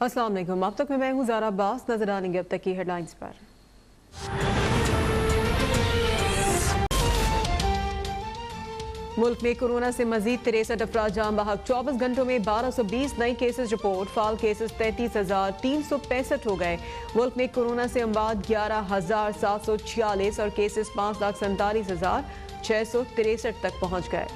अस्सलाम वालेकुम। अब तक मैं हूँ ज़ारा अब्बास। नजर डालेंगे अब तक की हेडलाइंस पर। मुल्क में कोरोना से मजीद 63 अफराद जान बहक। 24 घंटों में 1220 नए केसेस रिपोर्ट। फाल केसेस 33,365 हो गए। मुल्क में कोरोना से अमवात 11,746 और केसेस 5,47,663 तक पहुँच गए।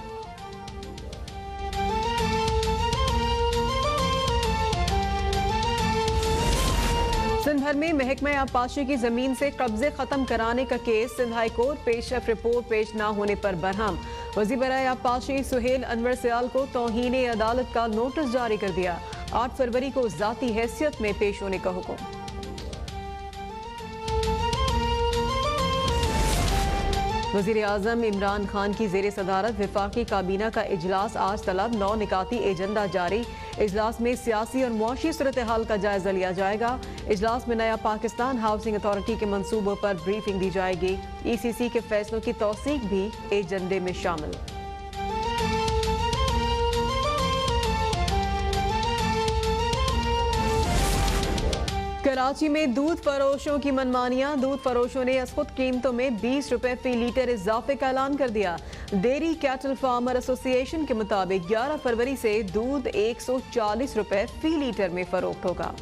सिंध भर में महकमा आबपाशी की जमीन से कब्जे खत्म कराने का केस। सिंध हाई कोर्ट पेशरफ रिपोर्ट पेश न होने पर बरहम। वज़ीर बराए आबपाशी सुहेल अनवर सियाल को तौहीन अदालत का नोटिस जारी कर दिया। 8 फरवरी को ज़ाती हैसियत में पेश होने का हुक्म। वज़ीर आज़म इमरान खान की ज़ेर सदारत वफाकी काबीना का इजलास आज तलब। 9 निकाती एजेंडा जारी। इजलास में सियासी और मुआशी सूरत हाल का जायजा लिया जाएगा। इजलास में नया पाकिस्तान हाउसिंग अथॉरिटी के मंसूबों पर ब्रीफिंग दी जाएगी। ECC के फैसलों की तौसीक भी एजेंडे में शामिल। कराची में दूध फरोशों की मनमानियां। दूध फरोशों ने असखुद कीमतों में 20 रुपए फी लीटर इजाफे का ऐलान कर दिया। डेयरी कैटल फार्मर एसोसिएशन के मुताबिक 11 फरवरी से दूध 140 रुपए फी लीटर में फरोख्त होगा।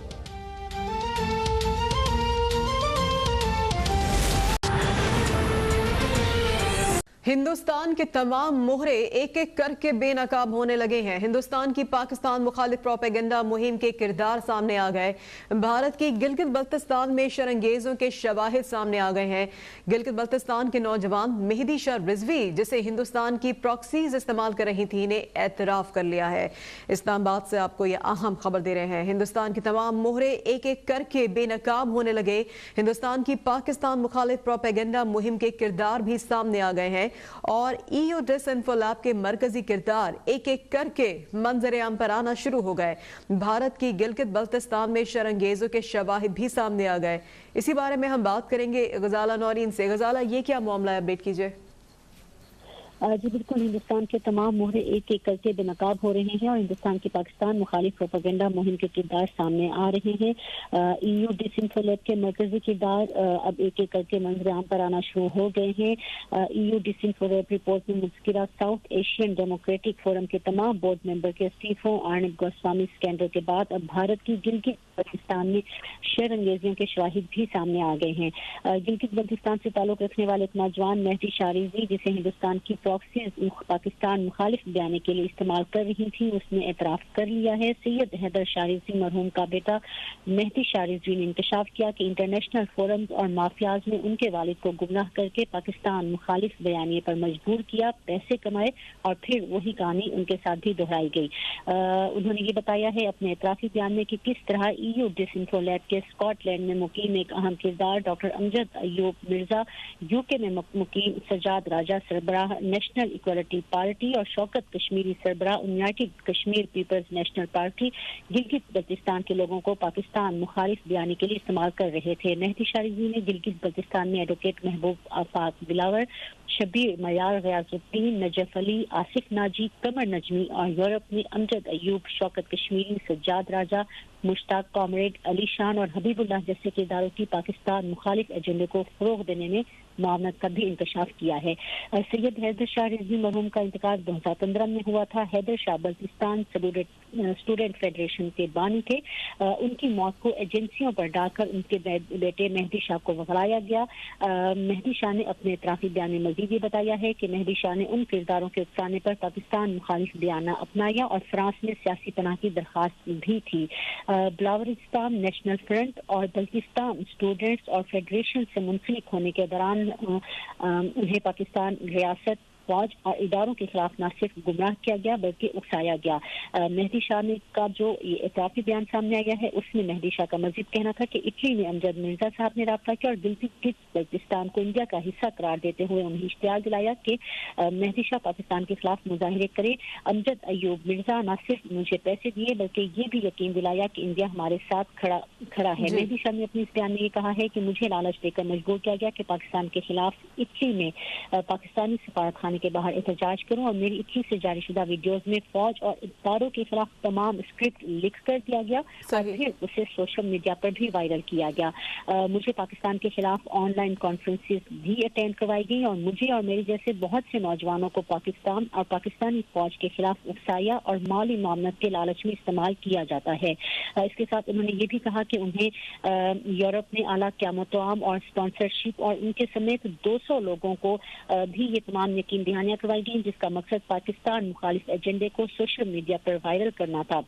हिंदुस्तान के तमाम मोहरे एक एक करके बेनकाब होने लगे हैं। हिंदुस्तान की पाकिस्तान मुखालिफ प्रोपेगेंडा मुहिम के किरदार सामने आ गए। भारत की गिलगित बल्तिस्तान में शरंगेजों के शवाहिद सामने आ गए हैं। गिलगित बल्तिस्तान के नौजवान मेहदी शाह रिजवी, जिसे हिंदुस्तान की प्रॉक्सीज इस्तेमाल कर रही थी, ने एतराफ कर लिया है। इस्लामाबाद से आपको ये अहम खबर दे रहे हैं। हिंदुस्तान के तमाम मोहरे एक एक करके बेनकाब होने लगे। हिंदुस्तान की पाकिस्तान मुखालिफ प्रोपेगेंडा मुहिम के किरदार भी सामने आ गए हैं और EU डिसइंफो के मरकजी किरदार एक एक करके मंजर आम पर आना शुरू हो गए। भारत की गिलगित बल्तिस्तान में शरंगेजों के शवाहिद भी सामने आ गए। इसी बारे में हम बात करेंगे गजाला नौरीन से। गजाला, ये क्या मामला है, अपडेट कीजिए। जी बिल्कुल, हिंदुस्तान के तमाम मोहरे एक एक करके बेनकाब हो रहे हैं और हिंदुस्तान की पाकिस्तान मुखालिफ प्रोपेगेंडा मुहिम के किरदार सामने आ रहे हैं। EU डिसइंफो के मरकजी किरदार अब एक एक करके मंजर आम पर आना शुरू हो गए हैं। EU डिसइंफो रिपोर्ट में मुज़किरा साउथ एशियन डेमोक्रेटिक फोरम के तमाम बोर्ड मेंबर के इस्तीफों, अर्नब गोस्वामी स्कैंडल के बाद अब भारत की गिलगित बल्तिस्तान में शरंगेजियों के शवाहिद भी सामने आ गए हैं। गिलगित बल्तिस्तान से ताल्लुक रखने वाले एक नौजवान मेहदी शाह रिजवी, जिसे हिंदुस्तान की प्रॉक्सीज पाकिस्तान मुखालिफ बयाने के लिए इस्तेमाल कर रही थी, उसने एतराफ कर लिया है। सैयद हैदर शाह रिजवी मरहूम का बेटा मेहदी शाह रिजवी ने इंकशाफ किया कि इंटरनेशनल फोरम्स और माफियाज ने उनके वालिद को गुमराह करके पाकिस्तान मुखालिफ बयानी पर मजबूर किया, पैसे कमाए और फिर वही कहानी उनके साथ भी दोहराई गई। उन्होंने ये बताया है अपने एतराफी बयान में कि किस तरह EU डिसइंफो के स्कॉटलैंड में मुकीम एक अहम किरदार डॉक्टर अमजद अयूब मिर्जा, UK में मुकीम सजाद राजा सरबराह नेशनल इक्वालिटी पार्टी और शौकत कश्मीरी सरबराह united Kashmir peoples national party Gilgit Baltistan के लोगों को पाकिस्तान मुखालिफ बयानी के लिए इस्तेमाल कर रहे थे। मेहदी शाह रिजवी ने गिलगित बल्तिस्तान में एडवोकेट महबूब आफाक बिलावर, शबीर मयार गयाजुद्दीन, नजफ अली, आसिफ नाजी, कमर नजमी और यूरोप में अमजद अयूब, शौकत कश्मीरी, सज्जाद राजा, मुश्ताक कॉमरेड, अली शान और हबीबुल्लाह जैसे किरदारों की पाकिस्तान मुखालिफ एजेंडे को फरोग देने में मामला का भी इंकशाफ किया है। सैयद हैदर शाह रिजवी मरहूम का इंतकाल 2015 में हुआ था। हैदर शाह बल्तिस्तान स्टूडेंट फेडरेशन के बानी थे। उनकी मौत को एजेंसियों पर डालकर उनके बेटे मेहदी शाह को वगलाया गया। मेहदी शाह ने अपने इतराफी बयान में मजीद ये बताया है कि मेहदी शाह ने उन किरदारों के उकसाने पर पाकिस्तान मुखालिफ बयाना अपनाया और फ्रांस में सियासी पनाह की दरख्वास्त भी थी। बलावरिस्तान नेशनल फ्रंट और बल्तिस्तान स्टूडेंट्स और फेडरेशन से मुंसलिक होने के दौरान उन्हें पाकिस्तान रियासत, फौज और इदारों के खिलाफ न सिर्फ गुमराह किया गया बल्कि उकसाया गया। मेहदी शाह ने का जो ये एतराफी बयान सामने आया है, उसमें मेहदी शाह का मजीद कहना था कि इटली में अमजद मिर्जा साहब ने राब्ता किया और गिलगित बल्तिस्तान को इंडिया का हिस्सा करार देते हुए उन्हें इश्तियार दिलाया कि मेहदी शाह पाकिस्तान के खिलाफ मुजाहिरे करे। अमजद अयूब मिर्जा न सिर्फ मुझे पैसे दिए बल्कि ये भी यकीन दिलाया कि इंडिया हमारे साथ खड़ा है। मेहदी शाह ने अपने इस बयान में ये कहा है कि मुझे लालच देकर मजबूर किया गया कि पाकिस्तान के खिलाफ इटली में पाकिस्तानी सफारतखाने کے باہر احتجاج کروں اور میری اٹلی سے جاری شدہ ویڈیوز میں فوج اور اداروں کے خلاف تمام اسکرپٹ لکھ کر دیا گیا اور پھر اسے سوشل میڈیا پر بھی وائرل کیا گیا. مجھے پاکستان کے خلاف آن لائن کانفرنسز بھی اٹینڈ کروائی گئی اور مجھے اور میرے جیسے بہت سے نوجوانوں کو پاکستان اور پاکستانی فوج کے خلاف اکسایا اور مالی معاونت کے لالچ میں استعمال کیا جاتا ہے. اس کے ساتھ انہوں نے یہ بھی کہا کہ انہیں یورپ نے اعلیٰ قیامت عام اور اسپانسرشپ اور ان کے سمیت 200 لوگوں کو بھی یہ تمام یقین دہانیاں کروائی گئیں جس کا مقصد پاکستان مخالف ایجنڈے کو سوشل میڈیا پر وائرل کرنا تھا.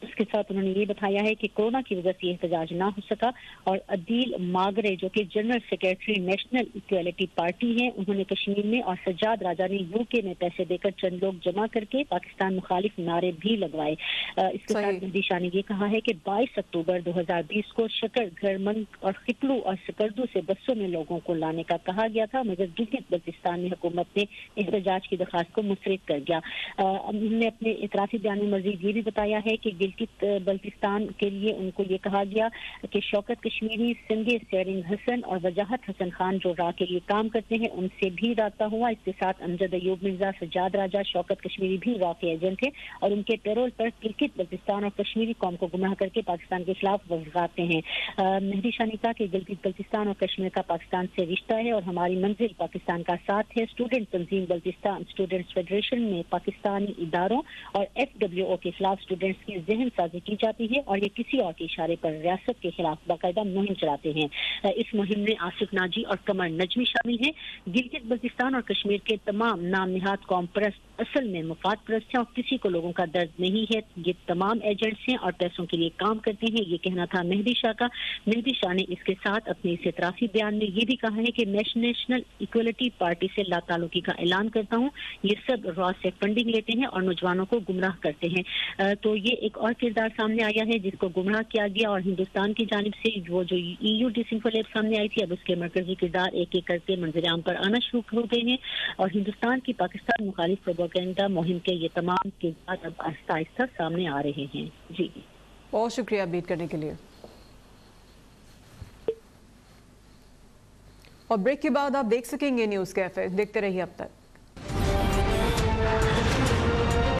اس کے ساتھ انہوں نے یہ بتایا ہے کہ کورونا کی وجہ سے یہ احتجاج نہ ہو سکا اور عدیل ماگرے جو کہ general secretary national equality party ہیں انہوں نے کشمیر میں اور سجاد راجہ نے UK میں پیسے دے کر چند لوگ جمع کر کے پاکستان مخالف نعرے بھی لگوائے. اس کے ساتھ مہدی شاہ نے یہ کہا ہے کہ 22 اکتوبر 2020 کو شکر گھرمنگ اور خکلو اور سکردو سے بسوں میں لوگوں کو لانے کا کہا گیا تھا مگر گلگت بلتستان میں حکومت نے احتجاج کی درخواست کو مسترد کر دیا. انہوں نے اپنے اعترافی بیان میں مزید یہ بھی بتایا ہے کہ بلتستان کے لیے ان کو یہ کہا گیا کہ شوکت کشمیری، سنگے سیرنگ حسن اور وجاہت حسن خان جو را کے لیے کام کرتے ہیں ان سے بھی رابطہ ہوا. اس کے ساتھ امجد ایوب مرزا، سجاد راجہ، شوکت کشمیری بھی را کے ایجنٹ تھے اور ان کے پیرول پر گلگت بلتستان اور کشمیری قوم کو گمراہ کر کے پاکستان کے خلاف وغاتے ہیں. مہدی شاہ نے کہا کہ گلگت بلتستان اور کشمیر کا پاکستان سے رشتہ ہے اور ہماری منزل پاکستان کا ساتھ ہے. اسٹوڈنٹ تنظیم بلتستان اسٹوڈنٹس فیڈریشن میں پاکستانی اداروں اور FWO کے خلاف اسٹوڈنٹس کی ذہن سازی کی جاتی ہے اور یہ کسی اور کے اشارے پر ریاست کے خلاف باقاعدہ مہم چلاتے ہیں. اس مہم میں آصف ناجی اور قمر نجمی شامل ہیں. گلگت بلتستان اور کشمیر کے تمام نام نہاد قوم پرست اصل میں مفاد پرست ہیں اور کسی کو لوگوں کا درد نہیں ہے. یہ تمام ایجنٹس ہیں اور پیسوں کے لیے کام کرتے ہیں. یہ کہنا تھا مہدی شاہ کا. مہدی شاہ نے اس کے ساتھ اپنے اس اعترافی بیان میں یہ بھی کہا ہے کہ میں نیشنل ایکویلٹی پارٹی سے لا تعلقی کا اعلان کرتا ہوں. یہ سب را سے فنڈنگ لیتے ہیں اور نوجوانوں کو گمراہ کرتے ہیں. تو یہ ایک اور کردار سامنے آیا ہے جس کو گمراہ کیا گیا اور ہندوستان کی جانب سے وہ جو EU ڈسنفولیٹ سامنے آئی تھی اب اس کے مرکزی کردار ایک ایک کر کے منظر عام پر آنا شروع ہو گئے ہیں اور ہندوستان کی پاکستان مخالف پروپیگنڈا مہم کے یہ تمام کردار اب آہستہ آہستہ سامنے آ رہے ہیں. جی بہت شکریہ اپڈیٹ کرنے کے لیے. اور بریک کے بعد آپ دیکھ سکیں گے نیوز کیفے. دیکھتے رہیے اب تک.